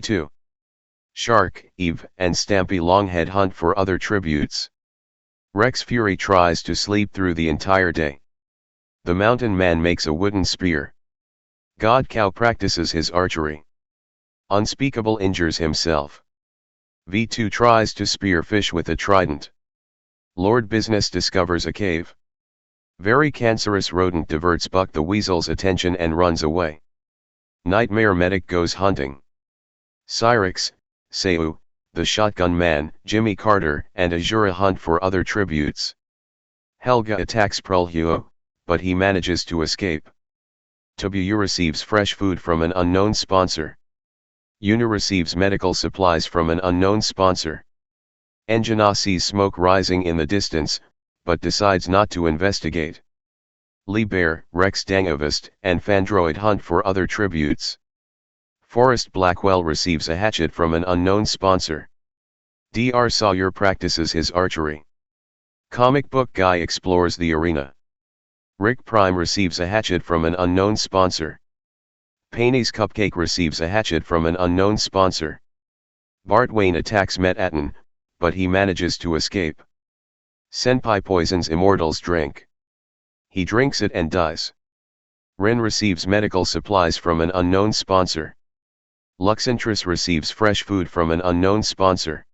2. Shark, Eve, and Stampy Longhead hunt for other tributes. Rex Fury tries to sleep through the entire day. The Mountain Man makes a wooden spear. God Cow practices his archery. Unspeakable injures himself. V2 tries to spear fish with a trident. Lord Business discovers a cave. Very cancerous rodent diverts Buck the Weasel's attention and runs away. Nightmare Medic goes hunting. Cyrix, Seu, the Shotgun Man, Jimmy Carter, and Azura hunt for other tributes. Helga attacks Prulhuo, but he manages to escape. Tabuyu receives fresh food from an unknown sponsor. Una receives medical supplies from an unknown sponsor. Engina sees smoke rising in the distance, but decides not to investigate. Bear, Rex Dangavist, and Fandroid hunt for other tributes. Forrest Blackwell receives a hatchet from an unknown sponsor. Dr. Sawyer practices his archery. Comic Book Guy explores the arena. Rick Prime receives a hatchet from an unknown sponsor. Paine's Cupcake receives a hatchet from an unknown sponsor. Bart Wayne attacks Metatron, but he manages to escape. Senpai poisons Immortal's drink. He drinks it and dies. Rin receives medical supplies from an unknown sponsor. Luxentris receives fresh food from an unknown sponsor.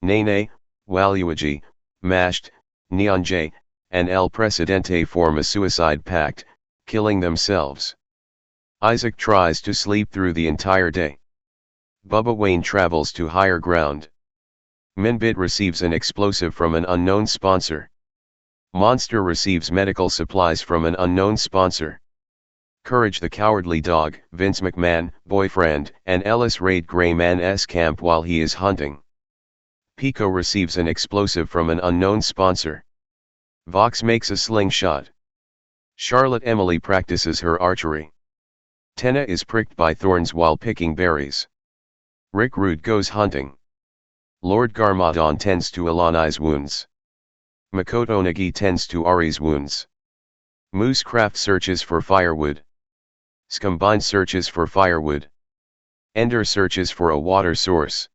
Nene, Waluigi, Mashed, Neon J, and El Presidente form a suicide pact, killing themselves. Isaac tries to sleep through the entire day. Bubba Wayne travels to higher ground. Minbit receives an explosive from an unknown sponsor. Monster receives medical supplies from an unknown sponsor. Courage the Cowardly Dog, Vince McMahon, boyfriend, and Ellis raid Gray Man's camp while he is hunting. Pico receives an explosive from an unknown sponsor. Vox makes a slingshot. Charlotte Emily practices her archery. Tenna is pricked by thorns while picking berries. Rick Rude goes hunting. Lord Garmadon tends to Ilani's wounds. Makoto Nagi tends to Ari's wounds. Moosecraft searches for firewood. Scumbine searches for firewood. Ender searches for a water source.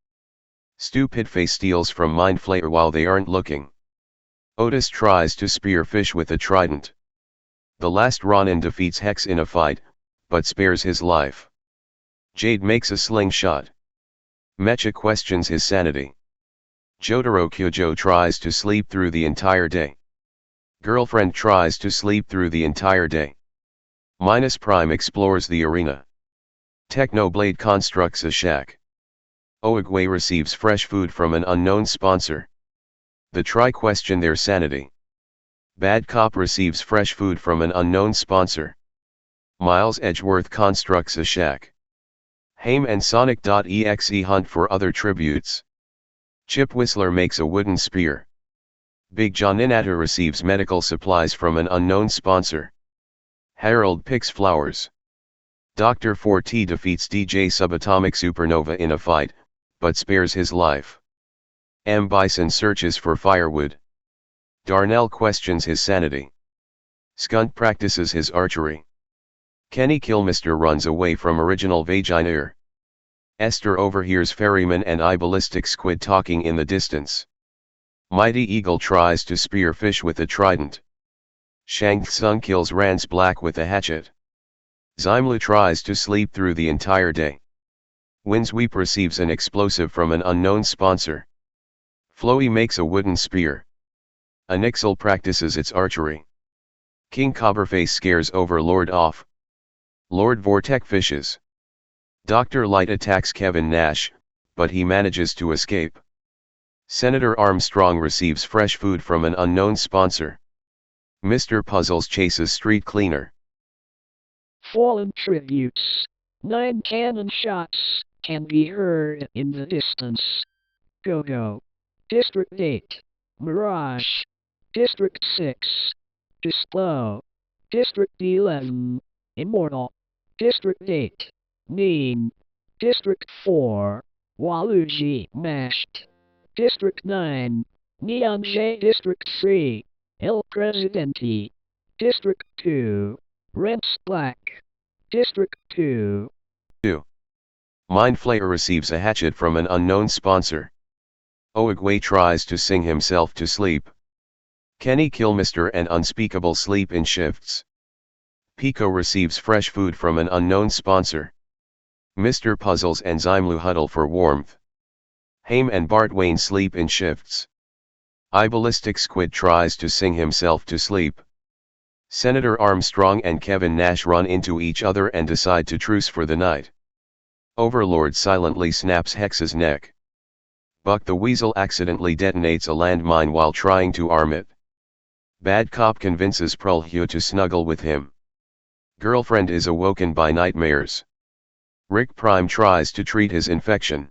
Stupidface steals from Mind Flayer while they aren't looking. Otis tries to spear fish with a trident. The last Ronin defeats Hex in a fight, but spares his life. Jade makes a slingshot. Mecha questions his sanity. Jotaro Kyojo tries to sleep through the entire day. Girlfriend tries to sleep through the entire day. Minus Prime explores the arena. Technoblade constructs a shack. Oogway receives fresh food from an unknown sponsor. The Tri question their sanity. Bad Cop receives fresh food from an unknown sponsor. Miles Edgeworth constructs a shack. Haim and Sonic.exe hunt for other tributes. Chip Whistler makes a wooden spear. Big John Ninata receives medical supplies from an unknown sponsor. Harold picks flowers. Dr. 4T defeats DJ Subatomic Supernova in a fight, but spares his life. M. Bison searches for firewood. Darnell questions his sanity. Skunt practices his archery. Kenny Killmister runs away from original Vaginair. Esther overhears Ferryman and Ballistic Squid talking in the distance. Mighty Eagle tries to spear fish with a trident. Shang Tsung kills Rance Black with a hatchet. Zymlu tries to sleep through the entire day. Windsweep receives an explosive from an unknown sponsor. Flowey makes a wooden spear. Anixel practices its archery. King Cobberface scares Overlord off. Lord Vortek fishes. Dr. Light attacks Kevin Nash, but he manages to escape. Senator Armstrong receives fresh food from an unknown sponsor. Mr. Puzzles chases Street Cleaner. Fallen tributes. 9 cannon shots can be heard in the distance. Go-Go. District 8. Mirage. District 6. Dispo. District 11. Immortal. District 8. Mean. District 4. Waluigi. Mashed. District 9. Neon J. District 3. El Presidente. District 2. Rents Black. District 2. 2. Mind Flayer receives a hatchet from an unknown sponsor. Oogway tries to sing himself to sleep. Kenny Kilmister and Unspeakable sleep in shifts. Pico receives fresh food from an unknown sponsor. Mr. Puzzles and Zymlu huddle for warmth. Haim and Bart Wayne sleep in shifts. Ballistic Squid tries to sing himself to sleep. Senator Armstrong and Kevin Nash run into each other and decide to truce for the night. Overlord silently snaps Hex's neck. Buck the Weasel accidentally detonates a landmine while trying to arm it. Bad Cop convinces Prulhue to snuggle with him. Girlfriend is awoken by nightmares. Rick Prime tries to treat his infection.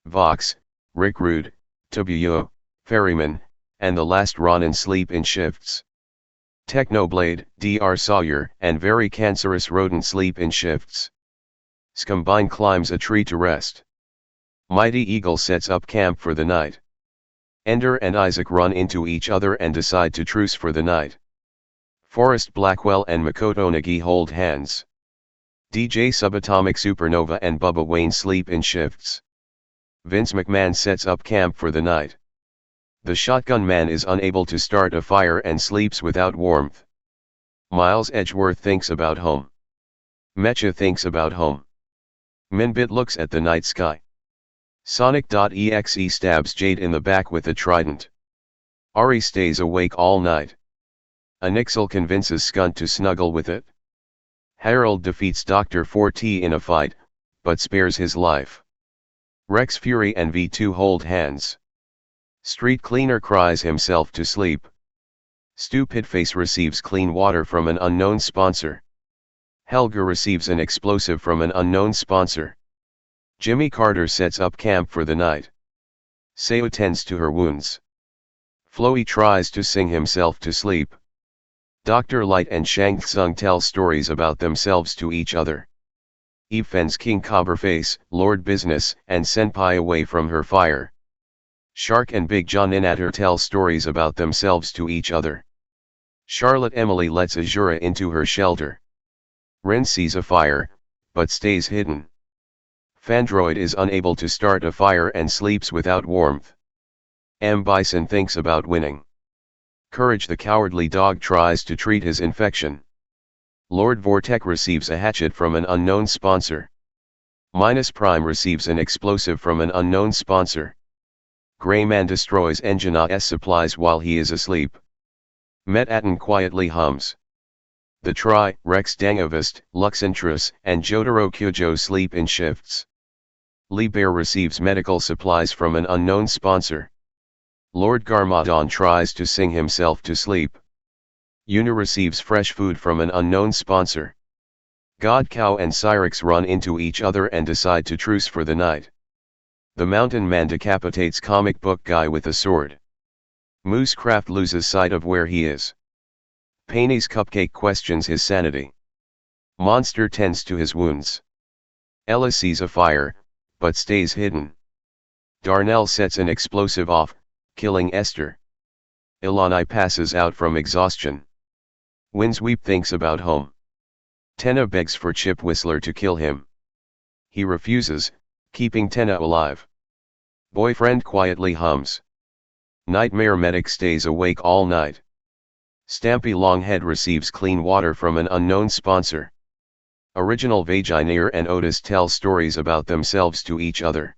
Vox, Rick Rude, Tubuyo, Ferryman, and the last Ronin sleep in shifts. Technoblade, Dr. Sawyer, and very cancerous rodent sleep in shifts. Scumbine climbs a tree to rest. Mighty Eagle sets up camp for the night. Ender and Isaac run into each other and decide to truce for the night. Forrest Blackwell and Makoto Nagi hold hands. DJ Subatomic Supernova and Bubba Wayne sleep in shifts. Vince McMahon sets up camp for the night. The Shotgun Man is unable to start a fire and sleeps without warmth. Miles Edgeworth thinks about home. Mecha thinks about home. Minbit looks at the night sky. Sonic.exe stabs Jade in the back with a trident. Ari stays awake all night. Anixel convinces Skunt to snuggle with it. Harold defeats Dr. 4T in a fight, but spares his life. Rex Fury and V2 hold hands. Street Cleaner cries himself to sleep. Stupid Face receives clean water from an unknown sponsor. Helga receives an explosive from an unknown sponsor. Jimmy Carter sets up camp for the night. Seo tends to her wounds. Floey tries to sing himself to sleep. Dr. Light and Shang Tsung tell stories about themselves to each other. Eve fends King Cobraface, Lord Business, and Senpai away from her fire. Shark and Big John Inatter tell stories about themselves to each other. Charlotte Emily lets Azura into her shelter. Rin sees a fire, but stays hidden. Fandroid is unable to start a fire and sleeps without warmth. M. Bison thinks about winning. Courage the Cowardly Dog tries to treat his infection. Lord Vortek receives a hatchet from an unknown sponsor. Minus Prime receives an explosive from an unknown sponsor. Greyman destroys Engina's supplies while he is asleep. Metaton quietly hums. The Tri, Rex Dangavist, Luxentris, and Jotaro Kyojo sleep in shifts. Lee Bear receives medical supplies from an unknown sponsor. Lord Garmadon tries to sing himself to sleep. Una receives fresh food from an unknown sponsor. God Cow and Cyrix run into each other and decide to truce for the night. The Mountain Man decapitates comic book guy with a sword. Moosecraft loses sight of where he is. Paine's Cupcake questions his sanity. Monster tends to his wounds. Ella sees a fire, but stays hidden. Darnell sets an explosive off, killing Esther. Ilani passes out from exhaustion. Windsweep thinks about home. Tenna begs for Chip Whistler to kill him. He refuses, keeping Tenna alive. Boyfriend quietly hums. Nightmare Medic stays awake all night. Stampy Longhead receives clean water from an unknown sponsor. Original Vagineer and Otis tell stories about themselves to each other.